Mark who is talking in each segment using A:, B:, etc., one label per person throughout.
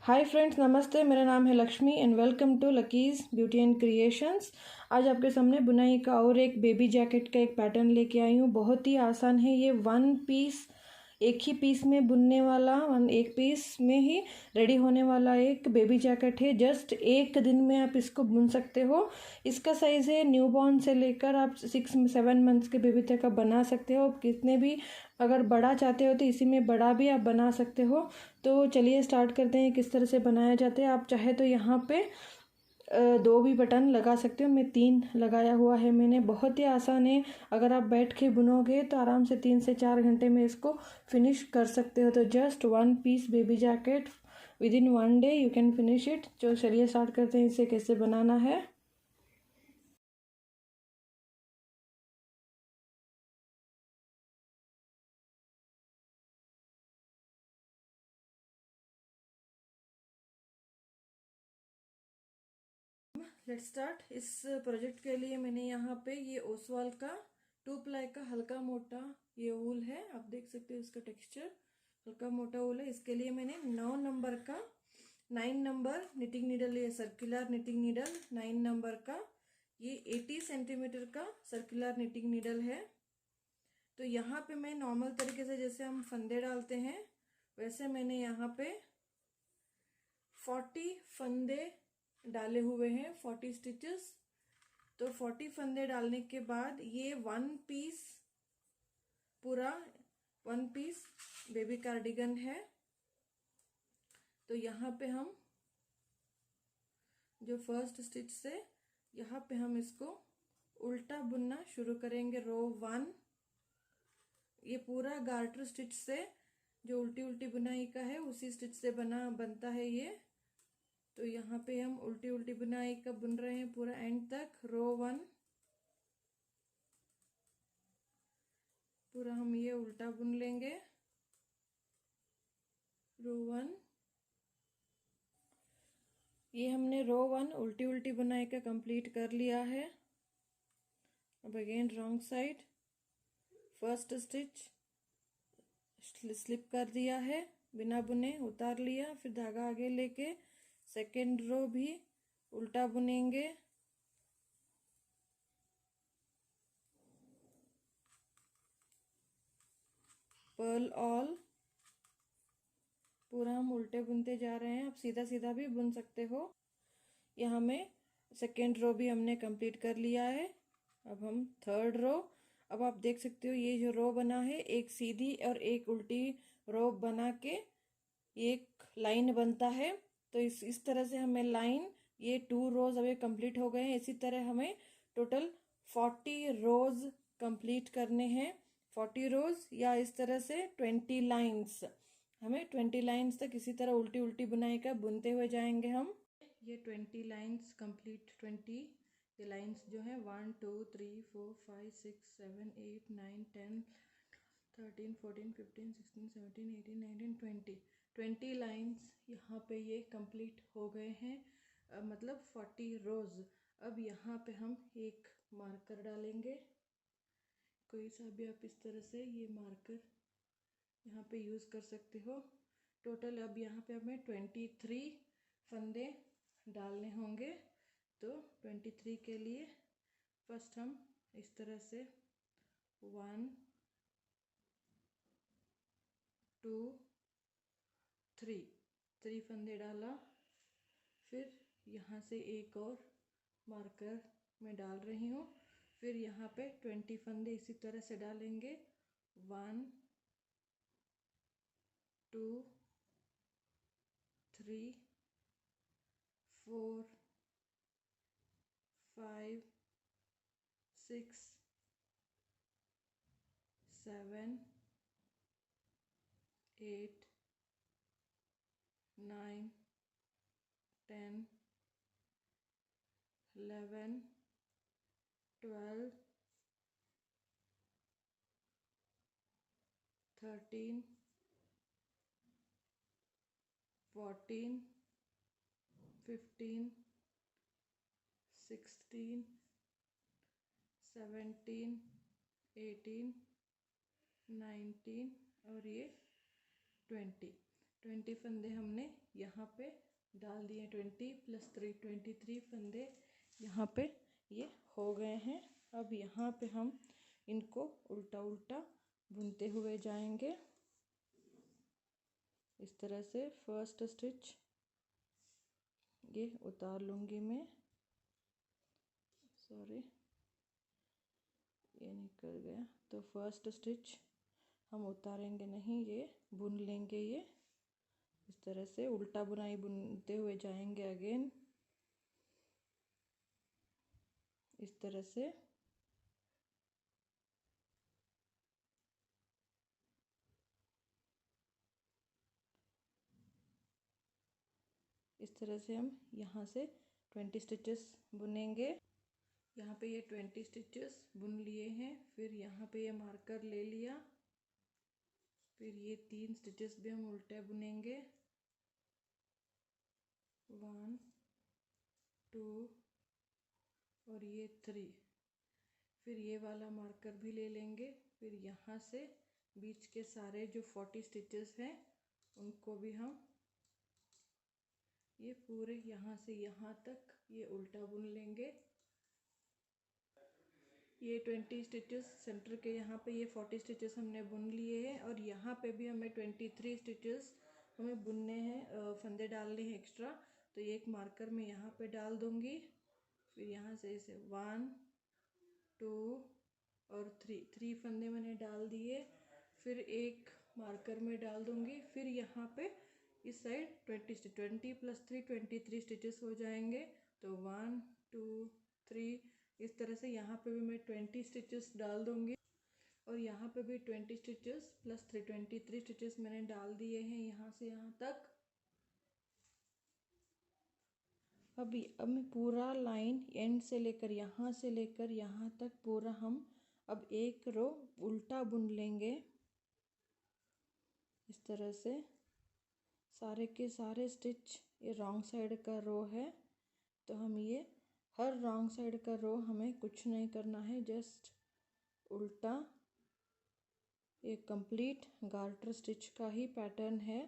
A: Hi friends, नमस्ते। मेरा नाम है Lakshmi and welcome to Lucky's beauty and creations. आज आपके सामने बुनाई का और एक बेबी जैकेट का एक पैटर्न लेके आई हूँ। बहुत ही आसान है। ये वन पीस, एक ही पीस में बुनने वाला, एक पीस में ही रेडी होने वाला एक बेबी जैकेट है। जस्ट एक दिन में आप इसको बुन सकते हो। इसका साइज़ है न्यूबॉर्न से लेकर आप 6-7 मंथ्स के बेबी तक आप बना सकते हो। कितने भी अगर बड़ा चाहते हो तो इसी में बड़ा भी आप बना सकते हो। तो चलिए स्टार्ट करते हैं किस तरह से बनाया जाता है। आप चाहे तो यहाँ पे 2 भी बटन लगा सकते हो। मैं 3 लगाया हुआ है मैंने। बहुत ही आसान है। अगर आप बैठ के बुनोगे तो आराम से 3 से 4 घंटे में इसको फिनिश कर सकते हो। तो just one piece baby jacket within 1 day you can finish it. तो चलिए स्टार्ट करते हैं इसे कैसे बनाना है। Let's start. इस प्रोजेक्ट के लिए मैंने यहाँ पे ये ओसवाल का 2 प्लाई का हल्का मोटा ये वूल है। आप देख सकते हो इसका टेक्सचर हल्का मोटा वूल है। इसके लिए मैंने 9 नंबर का 9 नंबर निटिंग नीडल, ये सर्कुलर निटिंग नीडल 9 नंबर का, ये 80 सेंटीमीटर का सर्कुलर निटिंग नीडल है। तो यहाँ पे मैं नॉर्मल तरीके से जैसे हम फंदे डालते हैं वैसे मैंने यहाँ पे 40 फंदे डाले हुए हैं, 40 स्टिचेस। तो 40 फंदे डालने के बाद ये वन पीस, पूरा वन पीस बेबी कार्डिगन है। तो यहाँ पे हम जो फर्स्ट स्टिच से यहाँ पे हम इसको उल्टा बुनना शुरू करेंगे। रो 1, ये पूरा गार्टर स्टिच से जो उल्टी उल्टी बुनाई का है उसी स्टिच से बनता है ये। तो यहाँ पे हम उल्टी उल्टी बुनाई का बुन रहे हैं पूरा एंड तक। रो 1 पूरा हम ये उल्टा बुन लेंगे। रो 1, ये हमने रो 1 उल्टी उल्टी बुनाई का कंप्लीट कर लिया है। अब again wrong side, first stitch slip कर दिया है, बिना बुने उतार लिया, फिर धागा आगे लेके सेकेंड रो भी उल्टा बुनेंगे। पर्ल ऑल पूरा हम उल्टे बुनते जा रहे हैं। आप सीधा सीधा भी बुन सकते हो। यहाँ में सेकेंड रो भी हमने कंप्लीट कर लिया है। अब हम थर्ड रो, अब आप देख सकते हो ये जो रो बना है, एक सीधी और एक उल्टी रो बना के एक लाइन बनता है। तो इस तरह से हमें लाइन, ये 2 रोज अब ये कंप्लीट हो गए हैं। इसी तरह हमें टोटल 40 रोज कंप्लीट करने हैं। 40 रोज या इस तरह से 20 लाइंस, हमें 20 लाइंस तक इसी तरह उल्टी उल्टी बुनाई का बुनते हुए जाएंगे हम। ये 20 लाइंस कंप्लीट, 20 ये लाइंस जो है 1 2 3 4 5 6 7 8 9 10 13 14 15 16 17 18 19 20 20 लाइंस यहाँ पे ये कंप्लीट हो गए हैं। मतलब 40 रोज। अब यहाँ पे हम एक मार्कर डालेंगे, कोई सा भी आप इस तरह से ये मार्कर यहाँ पे यूज़ कर सकते हो। टोटल अब यहाँ पे हमें 23 फंदे डालने होंगे। तो 23 के लिए फर्स्ट हम इस तरह से 1 2 3 फंदे डाला। फिर यहाँ से एक और मार्कर मैं डाल रही हूँ। फिर यहाँ पे 20 फंदे इसी तरह से डालेंगे। 1 2 3 4 5 6 7 8 9 10 11 12 13 14 15 16 17 18 19 और ये 20 20 फंदे हमने यहाँ पे डाल दिए, 20 + 3 23 फंदे यहाँ पे ये हो गए हैं। अब यहाँ पे हम इनको उल्टा उल्टा बुनते हुए जाएंगे इस तरह से। फर्स्ट स्टिच ये उतार लूँगी मैं, सॉरी ये निकल गया। तो फर्स्ट स्टिच हम उतारेंगे नहीं, ये बुन लेंगे। ये इस तरह से उल्टा बुनाई बुनते हुए जाएंगे अगेन इस तरह से। इस तरह से हम यहाँ से 20 स्टिचेस बुनेंगे। यहाँ पे ये 20 स्टिचेस बुन लिए हैं। फिर यहाँ पे ये मार्कर ले लिया, फिर ये 3 स्टिचेस भी हम उल्टे बुनेंगे, 1 2 और ये 3। फिर ये वाला मार्कर भी ले लेंगे। फिर यहाँ से बीच के सारे जो 40 स्टिचेस हैं उनको भी हम ये पूरे यहाँ से यहाँ तक ये उल्टा बुन लेंगे। ये 20 स्टिचेस सेंटर के यहाँ पे ये 40 स्टिचेस हमने बुन लिए हैं और यहाँ पे भी हमें 23 स्टिचेस हमें बुनने हैं, फंदे डालने हैं एक्स्ट्रा। तो ये एक मार्कर मैं यहाँ पे डाल दूँगी। फिर यहाँ से इसे 1 2 और 3 फंदे मैंने डाल दिए। फिर एक मार्कर में डाल दूँगी। फिर यहाँ पे इस साइड 20 + 3 23 स्टिचेस हो जाएंगे। तो 1 2 3 इस तरह से यहाँ पे भी मैं 20 स्टिचेस डाल दूँगी और यहाँ पे भी 20 स्टिचेस + 3 23 स्टिचेस मैंने डाल दिए हैं यहाँ से यहाँ तक। अब मैं पूरा लाइन एंड से लेकर यहाँ से लेकर यहाँ तक पूरा हम अब एक रो उल्टा बुन लेंगे इस तरह से। सारे के सारे स्टिच ये रॉन्ग साइड का रो है, तो हम ये हर रॉन्ग साइड का रो हमें कुछ नहीं करना है, जस्ट उल्टा। ये कंप्लीट गार्टर स्टिच का ही पैटर्न है,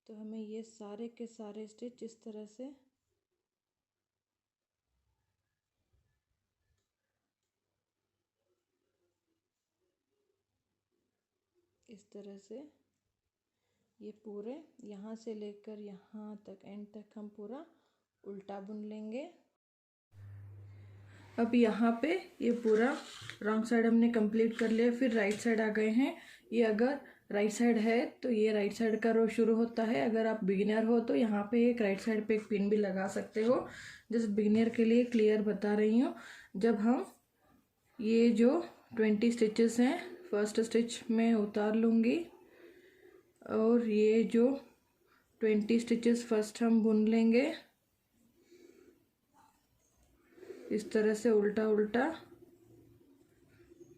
A: तो हमें ये सारे के सारे स्टिच इस तरह से ये पूरे यहाँ से लेकर यहाँ तक एंड तक हम पूरा उल्टा बुन लेंगे। अब यहाँ पे ये पूरा रॉन्ग साइड हमने कंप्लीट कर लिया। फिर राइट साइड आ गए हैं। ये अगर राइट साइड है तो ये राइट साइड का रो शुरू होता है। अगर आप बिगिनर हो तो यहाँ पे एक राइट साइड पे एक पिन भी लगा सकते हो। जस्ट बिगिनर के लिए क्लियर बता रही हूँ। जब हम ये जो 20 स्टिचेस हैं फर्स्ट स्टिच में उतार लूँगी और ये जो 20 स्टिचेस फर्स्ट हम बुन लेंगे इस तरह से उल्टा उल्टा।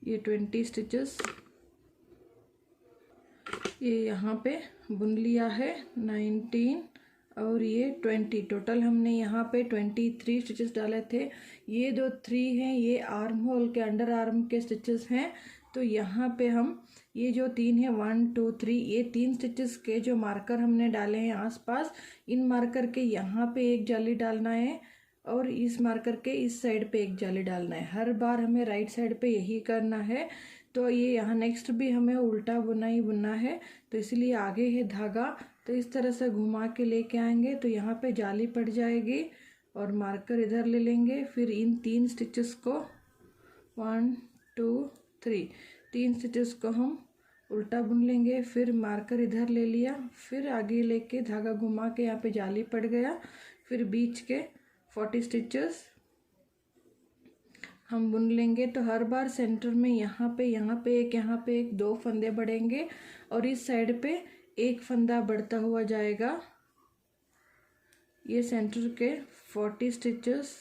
A: ये 20 स्टिचेस ये यहाँ पे बुन लिया है 19 और ये 20, टोटल हमने यहाँ पे 23 स्टिचेस डाले थे। ये जो 3 हैं ये आर्म होल के अंडर आर्म के स्टिचेस हैं। तो यहाँ पे हम ये जो 3 है 1 2 3 ये 3 स्टिचेस के जो मार्कर हमने डाले हैं आसपास, इन मार्कर के यहाँ पे एक जाली डालना है और इस मार्कर के इस साइड पे एक जाली डालना है। हर बार हमें राइट साइड पे यही करना है। तो ये यहाँ नेक्स्ट भी हमें उल्टा बुनाई बुनना है, तो इसलिए आगे है धागा, तो इस तरह से घुमा के लेके आएंगे तो यहाँ पे जाली पड़ जाएगी और मार्कर इधर ले लेंगे। फिर इन 3 स्टिचेस को 1 2 3 3 स्टिचेस को हम उल्टा बुन लेंगे। फिर मार्कर इधर ले लिया, फिर आगे लेके धागा घुमा के यहाँ पे जाली पड़ गया। फिर बीच के 40 स्टिचेस हम बुन लेंगे। तो हर बार सेंटर में यहाँ पे एक 2 फंदे बढ़ेंगे और इस साइड पे एक फंदा बढ़ता हुआ जाएगा। ये सेंटर के 40 स्टिचेस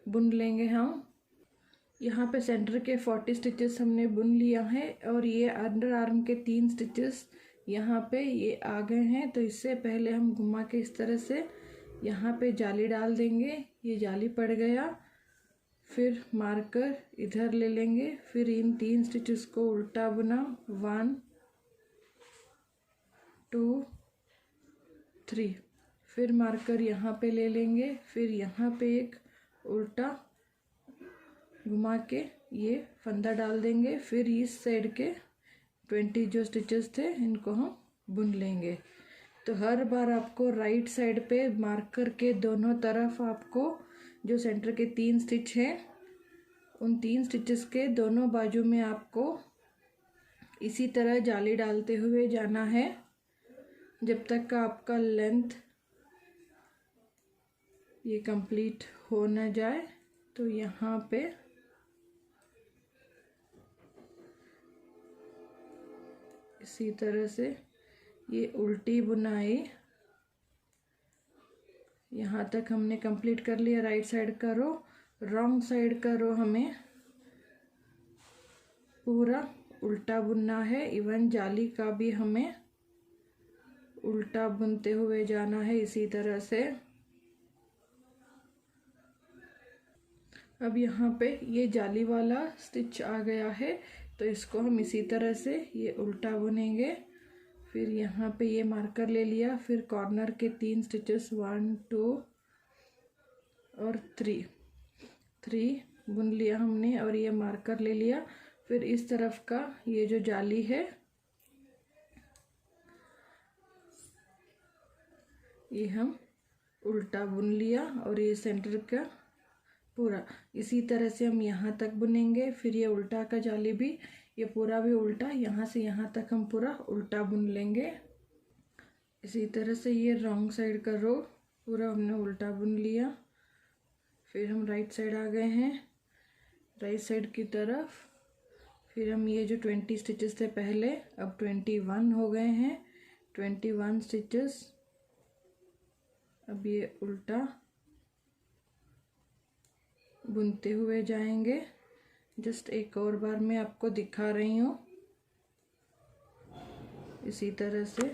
A: बुन लेंगे हम। यहाँ पे सेंटर के 40 स्टिचेस हमने बुन लिया है और ये अंडर आर्म के 3 स्टिचेस यहाँ पे ये आ गए हैं। तो इससे पहले हम घुमा के इस तरह से यहाँ पे जाली डाल देंगे। ये जाली पड़ गया। फिर मार्कर इधर ले लेंगे। फिर इन 3 स्टिचेस को उल्टा बुना 1 2 3, फिर मार्कर यहाँ पे ले लेंगे, फिर यहाँ पे एक उल्टा घुमा के ये फंदा डाल देंगे, फिर इस साइड के 20 जो स्टिचेस थे इनको हम बुन लेंगे। तो हर बार आपको राइट साइड पे मार्कर के दोनों तरफ आपको जो सेंटर के 3 स्टिच हैं उन 3 स्टिचेस के दोनों बाजू में आपको इसी तरह जाली डालते हुए जाना है जब तक का आपका लेंथ ये कंप्लीट हो न जाए। तो यहाँ पे इसी तरह से ये उल्टी बुनाई यहाँ तक हमने कंप्लीट कर लिया। राइट साइड का रो, रॉन्ग साइड का रो हमें पूरा उल्टा बुनना है। इवन जाली का भी हमें उल्टा बुनते हुए जाना है इसी तरह से। अब यहाँ पे ये जाली वाला स्टिच आ गया है तो इसको हम इसी तरह से ये उल्टा बुनेंगे। फिर यहाँ पे ये मार्कर ले लिया, फिर कॉर्नर के 3 स्टिचेस 1 2 और 3 बुन लिया हमने और ये मार्कर ले लिया। फिर इस तरफ का ये जो जाली है ये हम उल्टा बुन लिया और ये सेंटर का पूरा इसी तरह से हम यहाँ तक बुनेंगे। फिर ये उल्टा का जाली भी ये पूरा भी उल्टा, यहाँ से यहाँ तक हम पूरा उल्टा बुन लेंगे। इसी तरह से ये रॉन्ग साइड का रो पूरा हमने उल्टा बुन लिया। फिर हम राइट साइड आ गए हैं, राइट साइड की तरफ। फिर हम ये जो 20 स्टिचेस थे पहले अब 21 हो गए हैं। 21 स्टिचेस अब ये उल्टा बुनते हुए जाएंगे। जस्ट एक और बार मैं आपको दिखा रही हूँ इसी तरह से।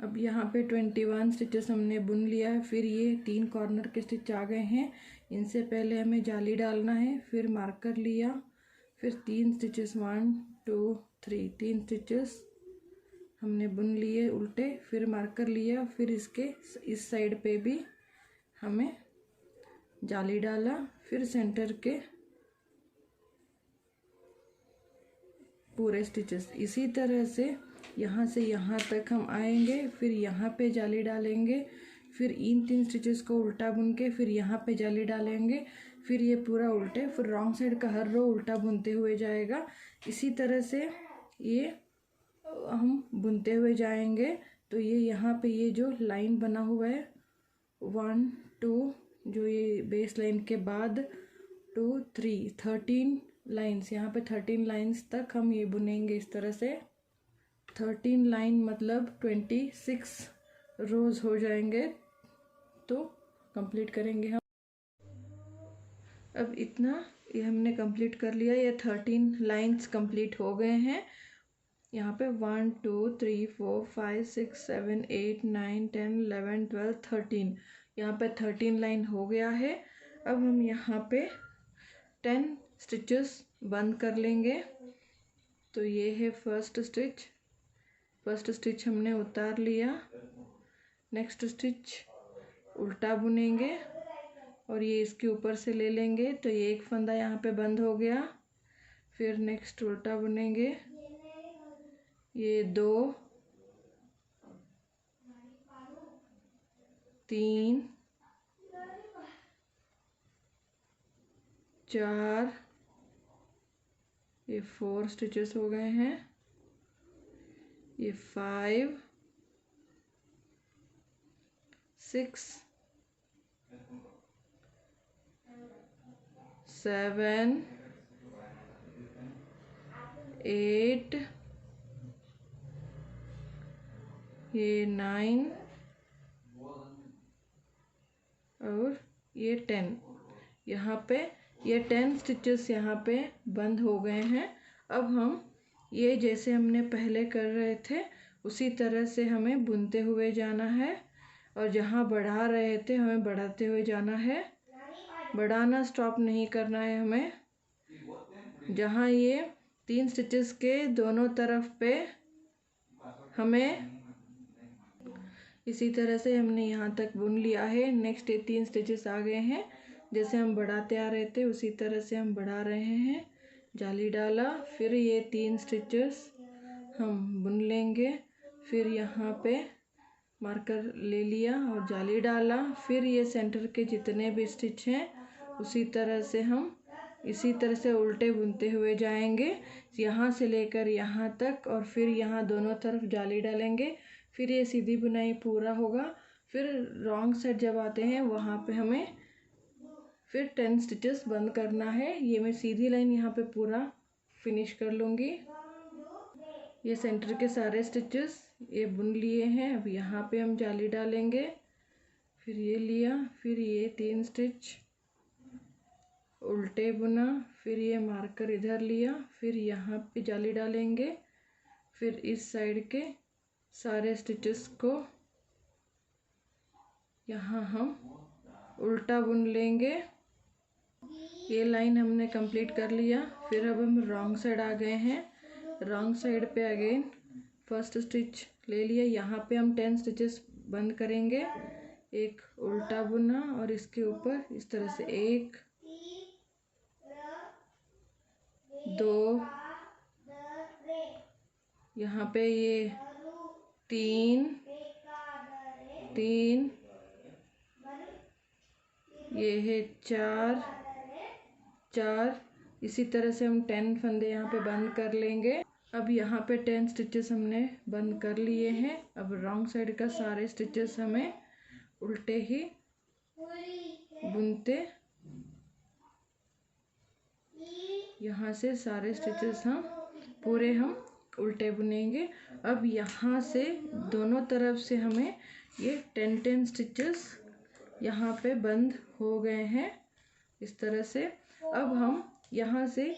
A: अब यहाँ पे 21 स्टिचेस हमने बुन लिया है। फिर ये 3 कॉर्नर के स्टिच आ गए हैं, इनसे पहले हमें जाली डालना है। फिर मार्कर लिया, फिर 3 स्टिचेस 1 2 3 3 स्टिचेस हमने बुन लिए उल्टे। फिर मार्कर लिया, फिर इसके इस साइड पे भी हमें जाली डाला। फिर सेंटर के पूरे स्टिचेस इसी तरह से यहाँ से यहाँ तक हम आएंगे। फिर यहाँ पे जाली डालेंगे, फिर इन 3 स्टिचेस को उल्टा बुन के फिर यहाँ पे जाली डालेंगे। फिर ये पूरा उल्टे, फिर रॉन्ग साइड का हर रो उल्टा बुनते हुए जाएगा। इसी तरह से ये हम बुनते हुए जाएंगे। तो ये यहाँ पे ये जो लाइन बना हुआ है 1 2 जो ये बेस लाइन के बाद 2 3 13 लाइन्स, यहाँ पे 13 लाइन्स तक हम ये बुनेंगे इस तरह से। 13 लाइन मतलब 26 रोज हो जाएंगे तो कंप्लीट करेंगे हम। अब इतना ये हमने कंप्लीट कर लिया। ये 13 लाइन्स कंप्लीट हो गए हैं। यहाँ पे 1 2 3 4 5 6 7 8 9 10 11 12 13 यहाँ पे 13 लाइन हो गया है। अब हम यहाँ पे 10 स्टिचेस बंद कर लेंगे। तो ये है फर्स्ट स्टिच हमने उतार लिया। नेक्स्ट स्टिच उल्टा बुनेंगे और ये इसके ऊपर से ले लेंगे। तो ये एक फंदा यहाँ पे बंद हो गया। फिर नेक्स्ट उल्टा बुनेंगे, ये 2 3 4 ये 4 स्टिचेस हो गए हैं। ये 5 6 7 8 ये 9 और ये 10। यहाँ पे ये 10 स्टिचेस यहाँ पे बंद हो गए हैं। अब हम ये जैसे हमने पहले कर रहे थे उसी तरह से हमें बुनते हुए जाना है और जहाँ बढ़ा रहे थे हमें बढ़ाते हुए जाना है। बढ़ाना स्टॉप नहीं करना है हमें। जहाँ ये 3 स्टिचेस के दोनों तरफ पे हमें इसी तरह से हमने यहाँ तक बुन लिया है। नेक्स्ट ये 3 स्टिचेस आ गए हैं, जैसे हम बढ़ाते आ रहे थे उसी तरह से हम बढ़ा रहे हैं। जाली डाला, फिर ये 3 स्टिचेस हम बुन लेंगे, फिर यहाँ पे मार्कर ले लिया और जाली डाला, फिर ये सेंटर के जितने भी स्टिच हैं उसी तरह से हम इसी तरह से उल्टे बुनते हुए जाएंगे, यहाँ से लेकर यहाँ तक, और फिर यहाँ दोनों तरफ जाली डालेंगे। फिर ये सीधी बुनाई पूरा होगा। फिर रॉन्ग साइड जब आते हैं वहाँ पे हमें फिर 10 स्टिचेस बंद करना है। ये मैं सीधी लाइन यहाँ पे पूरा फिनिश कर लूँगी। ये सेंटर के सारे स्टिचेस ये बुन लिए हैं। अब यहाँ पे हम जाली डालेंगे, फिर ये लिया, फिर ये 3 स्टिच उल्टे बुना, फिर ये मार्कर इधर लिया, फिर यहाँ पे जाली डालेंगे, फिर इस साइड के सारे स्टिचेस को यहाँ हम उल्टा बुन लेंगे। ये लाइन हमने कंप्लीट कर लिया। फिर अब हम रॉन्ग साइड आ गए हैं। रॉन्ग साइड पे अगेन फर्स्ट स्टिच ले लिया, यहाँ पे हम 10 स्टिचेस बंद करेंगे। एक उल्टा बुना और इसके ऊपर इस तरह से 1 2, यहाँ पे ये 3 3, ये है 4 4, इसी तरह से हम 10 फंदे यहाँ पे बंद कर लेंगे। अब यहाँ पे 10 स्टिचेस हमने बंद कर लिए हैं। अब रॉन्ग साइड का सारे स्टिचेस हमें उल्टे ही बुनते, यहाँ से सारे स्टिचेस हम पूरे उल्टे बुनेंगे। अब यहाँ से दोनों तरफ से हमें ये 10 स्टिचेस यहाँ पे बंद हो गए हैं इस तरह से। अब हम यहाँ से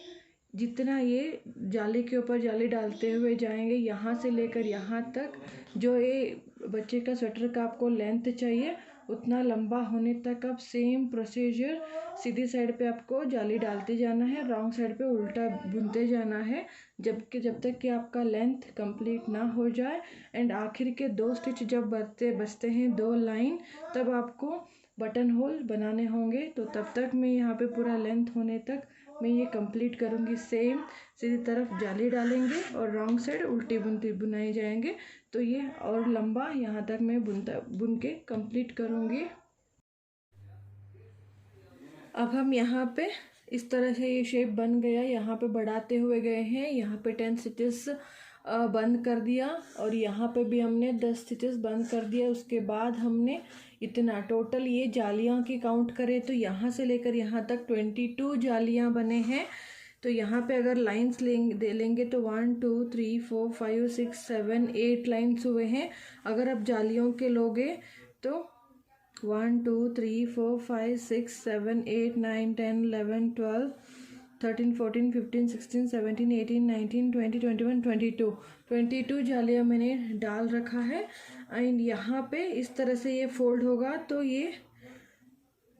A: जितना ये जाली के ऊपर जाली डालते हुए जाएंगे, यहाँ से लेकर यहाँ तक जो ये बच्चे का स्वेटर का आपको लेंथ चाहिए उतना लंबा होने तक आप सेम प्रोसीजर सीधी साइड पे आपको जाली डालते जाना है, रॉन्ग साइड पे उल्टा बुनते जाना है जब तक कि आपका लेंथ कंप्लीट ना हो जाए। एंड आखिर के 2 स्टिच जब बचते हैं 2 लाइन, तब आपको बटन होल बनाने होंगे। तो तब तक मैं यहाँ पे पूरा लेंथ होने तक मैं ये कंप्लीट करूँगी। सेम सीधी तरफ जाली डालेंगे और रॉन्ग साइड उल्टी बुनाई जाएंगे। तो ये और लंबा यहाँ तक मैं बुन के कंप्लीट करूँगी। अब हम यहाँ पे इस तरह से ये शेप बन गया, यहाँ पे बढ़ाते हुए गए हैं, यहाँ पे 10 स्टिचेस बंद कर दिया और यहाँ पे भी हमने 10 स्टिचेस बंद कर दिया। उसके बाद हमने इतना टोटल ये जालियाँ की काउंट करें तो यहाँ से लेकर यहाँ तक 22 जालियाँ बने हैं। तो यहाँ पे अगर लाइंस लेंगे तो 1 2 3 4 5 6 7 8 लाइंस हुए हैं। अगर आप जालियों के लोगे तो 1 2 3 4 5 6 7 8 9 10 11 12 13 14 15 16 17 18 19 20 21 22 जालियाँ मैंने डाल रखा है। एंड यहाँ पे इस तरह से ये फोल्ड होगा तो ये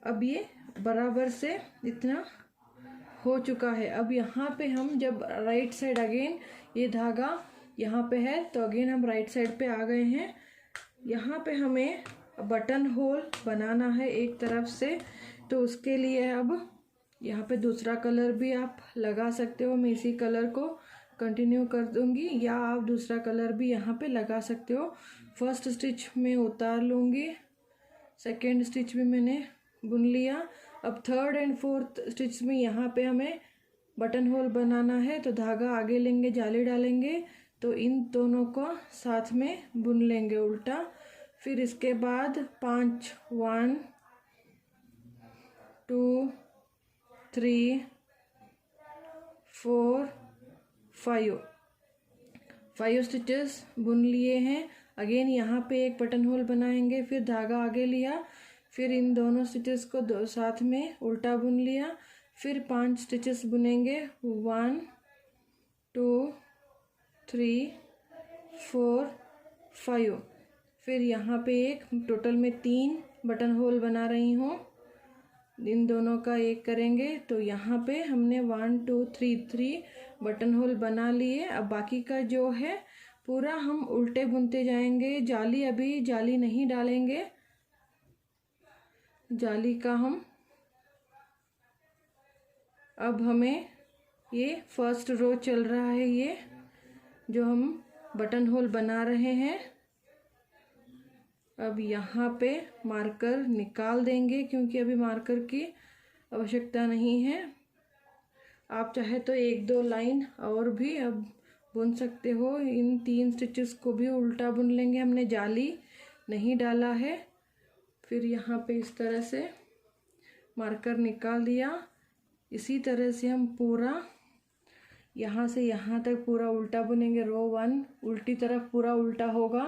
A: अब ये बराबर से इतना हो चुका है। अब यहाँ पे हम जब राइट साइड अगेन ये धागा यहाँ पे है तो अगेन हम राइट साइड पे आ गए हैं। यहाँ पे हमें बटन होल बनाना है एक तरफ से, तो उसके लिए अब यहाँ पे दूसरा कलर भी आप लगा सकते हो। मैं इसी कलर को कंटिन्यू कर दूंगी या आप दूसरा कलर भी यहाँ पे लगा सकते हो। फर्स्ट स्टिच में उतार लूँगी, सेकेंड स्टिच भी मैंने बुन लिया। अब थर्ड एंड फोर्थ स्टिच में यहाँ पे हमें बटन होल बनाना है, तो धागा आगे लेंगे, जाली डालेंगे, तो इन दोनों को साथ में बुन लेंगे उल्टा। फिर इसके बाद 5 1 2 3 4 5 स्टिचेस बुन लिए हैं। अगेन यहाँ पे एक बटन होल बनाएंगे, फिर धागा आगे लिया, फिर इन दोनों स्टिचेस को साथ में उल्टा बुन लिया, फिर 5 स्टिचेस बुनेंगे 1 2 3 4 5। फिर यहाँ पे एक टोटल में 3 बटन होल बना रही हूँ। इन दोनों का एक करेंगे। तो यहाँ पे हमने 1 2 3 बटन होल बना लिए। अब बाकी का जो है पूरा हम उल्टे बुनते जाएंगे। अभी जाली नहीं डालेंगे, जाली का हम अब हमें ये फर्स्ट रो चल रहा है, ये जो हम बटन होल बना रहे हैं। अब यहाँ पे मार्कर निकाल देंगे क्योंकि अभी मार्कर की आवश्यकता नहीं है। आप चाहे तो 1-2 लाइन और भी अब बुन सकते हो। इन 3 स्टिचेस को भी उल्टा बुन लेंगे, हमने जाली नहीं डाला है। फिर यहाँ पे इस तरह से मार्कर निकाल दिया। इसी तरह से हम पूरा यहाँ से यहाँ तक पूरा उल्टा बुनेंगे। रो 1 उल्टी तरफ पूरा उल्टा होगा,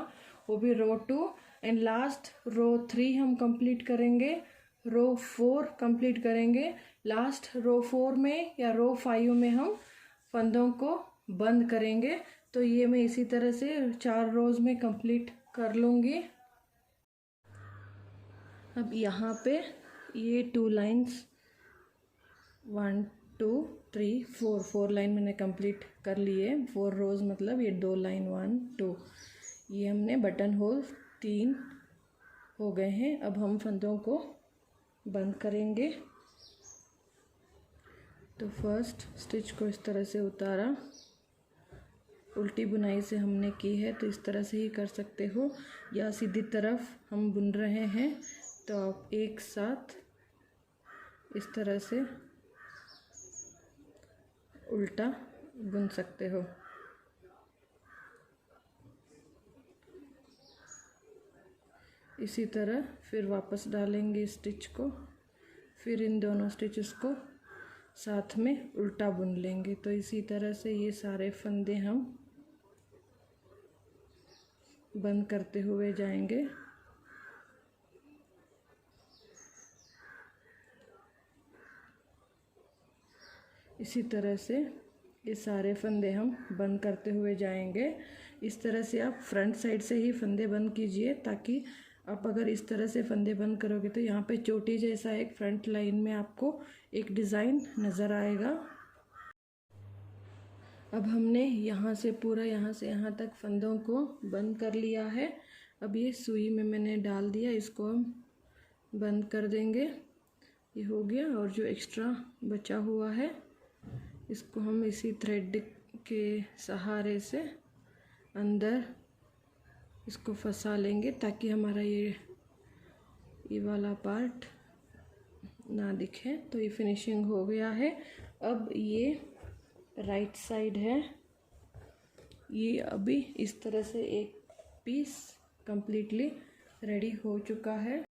A: वो भी रो 2 एंड लास्ट रो 3 हम कंप्लीट करेंगे। रो 4 कंप्लीट करेंगे। लास्ट रो 4 में या रो 5 में हम फंदों को बंद करेंगे। तो ये मैं इसी तरह से 4 रोज में कंप्लीट कर लूँगी। अब यहाँ पे ये 2 लाइन्स 1 2 3 4 लाइन मैंने कंप्लीट कर लिए। 4 रोज मतलब ये 2 लाइन 1 2, ये हमने बटन होल 3 हो गए हैं। अब हम फंदों को बंद करेंगे। तो फर्स्ट स्टिच को इस तरह से उतारा, उल्टी बुनाई से हमने की है तो इस तरह से ही कर सकते हो, या सीधी तरफ हम बुन रहे हैं तो आप एक साथ इस तरह से उल्टा बुन सकते हो। इसी तरह फिर वापस डालेंगे स्टिच को, फिर इन दोनों स्टिचेस को साथ में उल्टा बुन लेंगे। तो इसी तरह से ये सारे फंदे हम बंद करते हुए जाएंगे। इसी तरह से ये सारे फंदे हम बंद करते हुए जाएंगे। इस तरह से आप फ्रंट साइड से ही फंदे बंद कीजिए, ताकि आप अगर इस तरह से फंदे बंद करोगे तो यहाँ पे चोटी जैसा एक फ्रंट लाइन में आपको एक डिज़ाइन नज़र आएगा। अब हमने यहाँ से पूरा यहाँ से यहाँ तक फंदों को बंद कर लिया है। अब ये सुई में मैंने डाल दिया, इसको हम बंद कर देंगे। ये हो गया। और जो एक्स्ट्रा बचा हुआ है इसको हम इसी थ्रेड के सहारे से अंदर इसको फंसा लेंगे, ताकि हमारा ये वाला पार्ट ना दिखे। तो ये फिनिशिंग हो गया है। अब ये राइट साइड है, ये अभी इस तरह से एक पीस कंप्लीटली रेडी हो चुका है।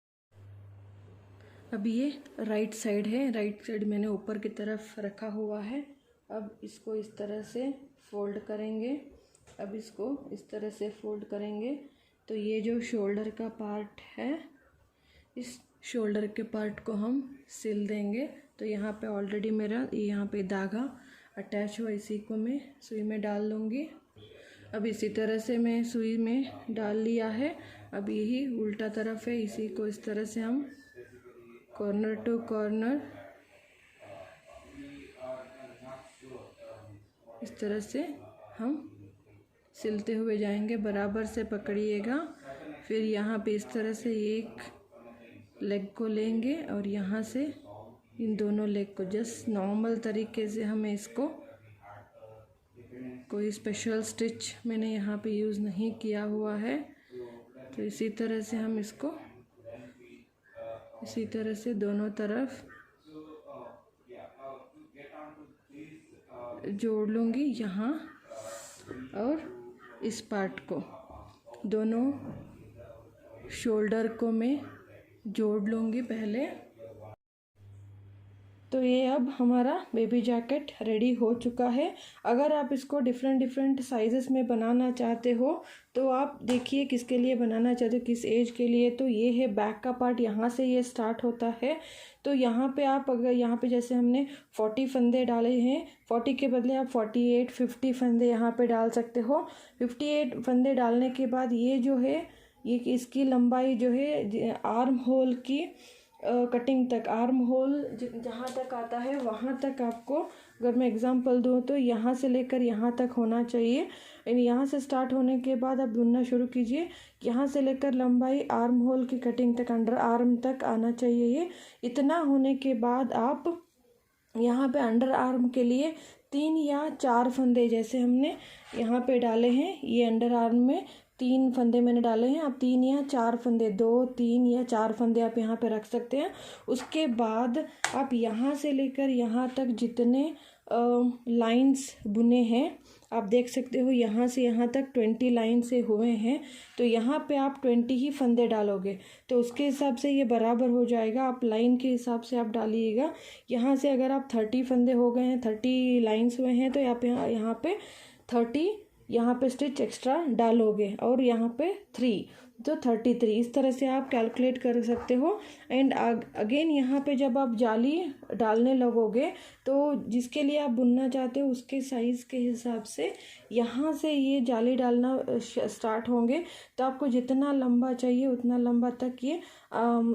A: अब ये राइट साइड है, राइट साइड मैंने ऊपर की तरफ रखा हुआ है। अब इसको इस तरह से फोल्ड करेंगे। अब इसको इस तरह से फोल्ड करेंगे तो ये जो शोल्डर का पार्ट है, इस शोल्डर के पार्ट को हम सिल देंगे। तो यहाँ पे ऑलरेडी मेरा यहाँ पे धागा अटैच हुआ, इसी को मैं सुई में डाल लूँगी। अब इसी तरह से मैं सुई में डाल लिया है। अब यही उल्टा तरफ है, इसी को इस तरह से हम कॉर्नर टू कॉर्नर इस तरह से हम सिलते हुए जाएंगे। बराबर से पकड़िएगा। फिर यहाँ पे इस तरह से एक लेग को लेंगे और यहाँ से इन दोनों लेग को जस्ट नॉर्मल तरीके से हमें इसको, कोई स्पेशल स्टिच मैंने यहाँ पे यूज़ नहीं किया हुआ है। तो इसी तरह से हम इसको इसी तरह से दोनों तरफ जोड़ लूँगी यहाँ, और इस पार्ट को, दोनों शोल्डर को मैं जोड़ लूँगी पहले। तो ये अब हमारा बेबी जैकेट रेडी हो चुका है। अगर आप इसको डिफरेंट साइज़ेस में बनाना चाहते हो तो आप देखिए किसके लिए बनाना चाहते हो, किस एज के लिए। तो ये है बैक का पार्ट, यहाँ से ये स्टार्ट होता है। तो यहाँ पे आप अगर यहाँ पे जैसे हमने 40 फंदे डाले हैं, 40 के बदले आप 48 50 फंदे यहाँ पे डाल सकते हो। 58 फंदे डालने के बाद ये जो है, ये इसकी लंबाई जो है आर्म होल की कटिंग तक, आर्म होल जहाँ तक आता है वहाँ तक आपको, अगर मैं एग्जांपल दूँ तो यहाँ से लेकर यहाँ तक होना चाहिए। यानी यहाँ से स्टार्ट होने के बाद आप बुनना शुरू कीजिए, यहाँ से लेकर लंबाई आर्म होल की कटिंग तक, अंडर आर्म तक आना चाहिए। ये इतना होने के बाद आप यहाँ पे अंडर आर्म के लिए 3 या 4 फंदे जैसे हमने यहाँ पे डाले हैं, ये अंडर आर्म में 3 फंदे मैंने डाले हैं, आप 3 या 4 फंदे, 2, 3 या 4 फंदे आप यहाँ पे रख सकते हैं। उसके बाद आप यहाँ से लेकर यहाँ तक जितने लाइंस बुने हैं, आप देख सकते हो यहाँ से यहाँ तक 20 लाइन से हुए हैं, तो यहाँ पे आप 20 ही फंदे डालोगे, तो उसके हिसाब से ये बराबर हो जाएगा। आप लाइन के हिसाब से आप डालिएगा। यहाँ से अगर आप 30 फंदे हो गए हैं, 30 लाइंस हुए हैं, तो आप यहाँ पे 30 यहाँ पे स्टिच एक्स्ट्रा डालोगे, और यहाँ पे 3 तो 33, इस तरह से आप कैलकुलेट कर सकते हो। एंड अगेन यहाँ पे जब आप जाली डालने लगोगे, तो जिसके लिए आप बुनना चाहते हो उसके साइज़ के हिसाब से यहाँ से ये जाली डालना स्टार्ट होंगे, तो आपको जितना लंबा चाहिए उतना लंबा तक ये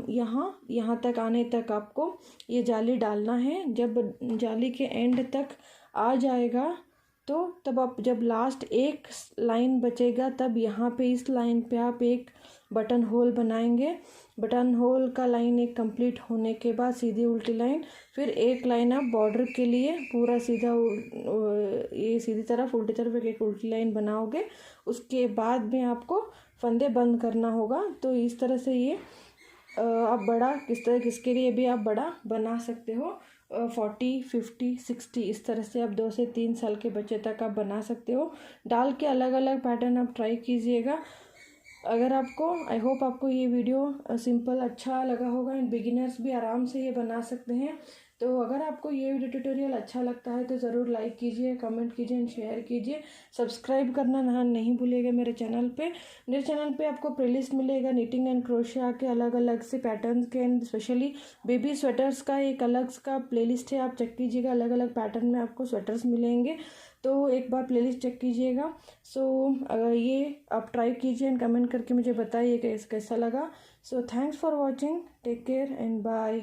A: यहाँ तक आने तक आपको ये जाली डालना है। जब जाली के एंड तक आ जाएगा, तो तब आप जब लास्ट एक लाइन बचेगा, तब यहाँ पे इस लाइन पे आप एक बटन होल बनाएंगे। बटन होल का लाइन एक कंप्लीट होने के बाद सीधी उल्टी लाइन, फिर एक लाइन आप बॉर्डर के लिए पूरा सीधा ये सीधी तरफ उल्टी तरफ एक उल्टी लाइन बनाओगे। उसके बाद में आपको फंदे बंद करना होगा। तो इस तरह से ये आप बड़ा किसके लिए भी आप बड़ा बना सकते हो। 40, 50, 60 इस तरह से आप 2 से 3 साल के बच्चे तक आप बना सकते हो। डाल के अलग अलग पैटर्न आप ट्राई कीजिएगा। अगर आपको, आई होप आपको ये वीडियो सिंपल अच्छा लगा होगा, एंड बिगिनर्स भी आराम से ये बना सकते हैं। तो अगर आपको ये वीडियो ट्यूटोरियल अच्छा लगता है तो ज़रूर लाइक कीजिए, कमेंट कीजिए एंड शेयर कीजिए। सब्सक्राइब करना नहीं भूलिएगा मेरे चैनल पे। मेरे चैनल पे आपको प्लेलिस्ट मिलेगा नीटिंग एंड क्रोशिया के अलग अलग से पैटर्न्स के, एंड स्पेशली बेबी स्वेटर्स का एक अलग का प्लेलिस्ट है, आप चेक कीजिएगा। अलग अलग पैटर्न में आपको स्वेटर्स मिलेंगे, तो एक बार प्लेलिस्ट चेक कीजिएगा। सो ये आप ट्राई कीजिए एंड कमेंट करके मुझे बताइए कैसा लगा। So thanks for watching, take care and bye.